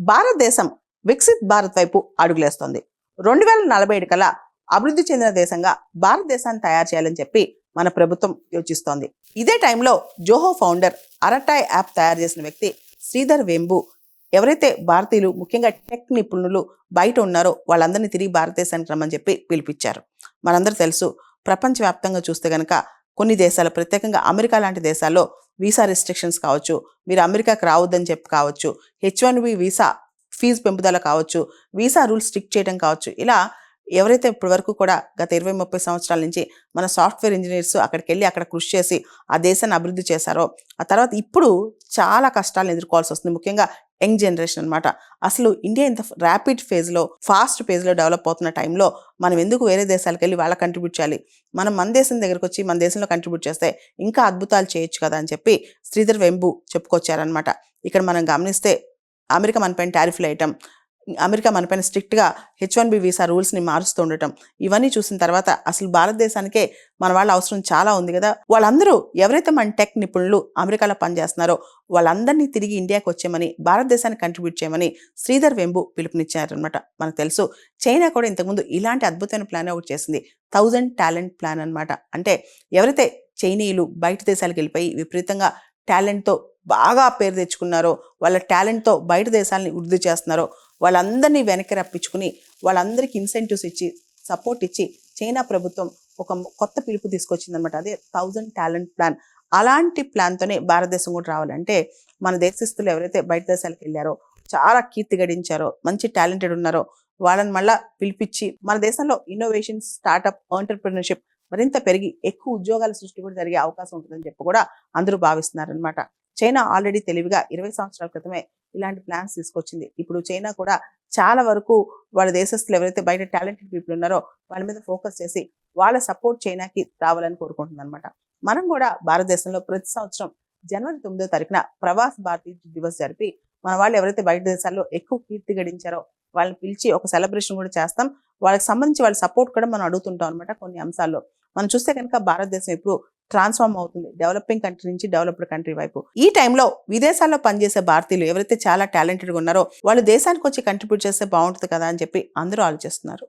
భారతదేశం వికసిత్ భారత్ వైపు అడుగులేస్తోంది. 2047 కల్లా అభివృద్ధి చెందిన దేశంగా భారతదేశాన్ని తయారు చేయాలని చెప్పి మన ప్రభుత్వం యోచిస్తోంది. ఇదే టైంలో జోహో ఫౌండర్ అరటాయ్ యాప్ తయారు చేసిన వ్యక్తి శ్రీధర్ వెంబు ఎవరైతే భారతీయులు ముఖ్యంగా టెక్ నిపుణులు బయట ఉన్నారో వాళ్ళందరినీ తిరిగి భారతదేశానికి రమ్మని చెప్పి పిలిపించారు. మనందరూ తెలుసు, ప్రపంచవ్యాప్తంగా చూస్తే కనుక కొన్ని దేశాలు, ప్రత్యేకంగా అమెరికా లాంటి దేశాల్లో వీసా రెస్ట్రిక్షన్స్ కావచ్చు, మీరు అమెరికాకి రావద్దని చెప్పి కావచ్చు, H1B వీసా ఫీజు పెంపుదల కావచ్చు, వీసా రూల్స్ స్ట్రిక్ట్ చేయడం కావచ్చు, ఇలా ఎవరైతే ఇప్పటి వరకు కూడా గత 20-30 సంవత్సరాల నుంచి మన సాఫ్ట్వేర్ ఇంజనీర్స్ అక్కడికి వెళ్ళి అక్కడ కృషి చేసి ఆ దేశాన్ని అభివృద్ధి చేశారో, ఆ తర్వాత ఇప్పుడు చాలా కష్టాలను ఎదుర్కోవాల్సి వస్తుంది. ముఖ్యంగా యంగ్ జనరేషన్ అనమాట. అసలు ఇండియా ఇంత ర్యాపిడ్ ఫేజ్లో, ఫాస్ట్ ఫేజ్లో డెవలప్ అవుతున్న టైంలో మనం ఎందుకు వేరే దేశాలకు వెళ్ళి వాళ్ళకి కంట్రిబ్యూట్ చేయాలి? మనం మన దేశం దగ్గరకు వచ్చి మన దేశంలో కంట్రిబ్యూట్ చేస్తే ఇంకా అద్భుతాలు చేయొచ్చు కదా అని చెప్పి శ్రీధర్ వెంబు చెప్పుకొచ్చారనమాట. ఇక్కడ మనం గమనిస్తే అమెరికా మనపైన టారిఫ్లు వేయటం, అమెరికా మనపైన స్ట్రిక్ట్గా H1B వీసా రూల్స్ని మారుస్తూ ఉండటం, ఇవన్నీ చూసిన తర్వాత అసలు భారతదేశానికే మన వాళ్ళ అవసరం చాలా ఉంది కదా. వాళ్ళందరూ ఎవరైతే మన టెక్ నిపుణులు అమెరికాలో పనిచేస్తున్నారో వాళ్ళందరినీ తిరిగి ఇండియాకి వచ్చేయమని, భారతదేశానికి కంట్రిబ్యూట్ చేయమని శ్రీధర్ వెంబు పిలుపునిచ్చారనమాట. మనకు తెలుసు, చైనా కూడా ఇంతకుముందు ఇలాంటి అద్భుతమైన ప్లాన్ ఒకటి చేసింది, 1000 టాలెంట్ ప్లాన్ అనమాట. అంటే ఎవరైతే చైనీయులు బయట దేశాలకు వెళ్ళిపోయి విపరీతంగా టాలెంట్తో బాగా పేరు తెచ్చుకున్నారో, వాళ్ళ టాలెంట్తో బయట దేశాలని వృద్ధి చేస్తున్నారో వాళ్ళందరినీ వెనక్కి రప్పించుకుని వాళ్ళందరికీ ఇన్సెంటివ్స్ ఇచ్చి, సపోర్ట్ ఇచ్చి చైనా ప్రభుత్వం ఒక కొత్త పిలుపు తీసుకొచ్చిందనమాట. అదే 1000 టాలెంట్ ప్లాన్. అలాంటి ప్లాన్తోనే భారతదేశం కూడా రావాలంటే మన దేశస్తులు ఎవరైతే బయట దేశాలకు వెళ్ళారో, చాలా కీర్తి గడించారో, మంచి టాలెంటెడ్ ఉన్నారో వాళ్ళని మళ్ళీ పిలిపించి మన దేశంలో ఇన్నోవేషన్, స్టార్టప్, ఎంటర్‌ప్రెన్యూర్‌షిప్ మరింత పెరిగి ఎక్కువ ఉద్యోగాల సృష్టి కూడా జరిగే అవకాశం ఉంటుందని చెప్పి కూడా అందరూ భావిస్తున్నారనమాట. చైనా ఆల్రెడీ తెలివిగా 20 సంవత్సరాల క్రితమే ఇలాంటి ప్లాన్స్ తీసుకొచ్చింది. ఇప్పుడు చైనా కూడా చాలా వరకు వాళ్ళ దేశస్తులు ఎవరైతే బయట టాలెంటెడ్ పీపుల్ ఉన్నారో వాళ్ళ మీద ఫోకస్ చేసి వాళ్ళ సపోర్ట్ చైనాకి రావాలని కోరుకుంటుంది అనమాట. మనం కూడా భారతదేశంలో ప్రతి సంవత్సరం జనవరి 9వ తారీఖున ప్రవాస్ భారతీయ దివస్ జరిపి మన వాళ్ళు ఎవరైతే బయట దేశాల్లో ఎక్కువ కీర్తి గడించారో వాళ్ళని పిలిచి ఒక సెలబ్రేషన్ కూడా చేస్తాం. వాళ్ళకి సంబంధించి వాళ్ళ సపోర్ట్ కూడా మనం అడుగుతుంటాం అనమాట. కొన్ని అంశాల్లో మనం చూస్తే కనుక భారతదేశం ఇప్పుడు ట్రాన్స్ఫార్మ్ అవుతుంది డెవలపింగ్ కంట్రీ నుంచి డెవలప్డ్ కంట్రీ వైపు. ఈ టైంలో విదేశాల్లో పనిచేసే భారతీయులు ఎవరైతే చాలా టాలెంటెడ్గా ఉన్నారో వాళ్ళు దేశానికి వచ్చి కంట్రిబ్యూట్ చేస్తే బాగుంటుంది కదా అని చెప్పి అందరూ ఆలోచిస్తున్నారు.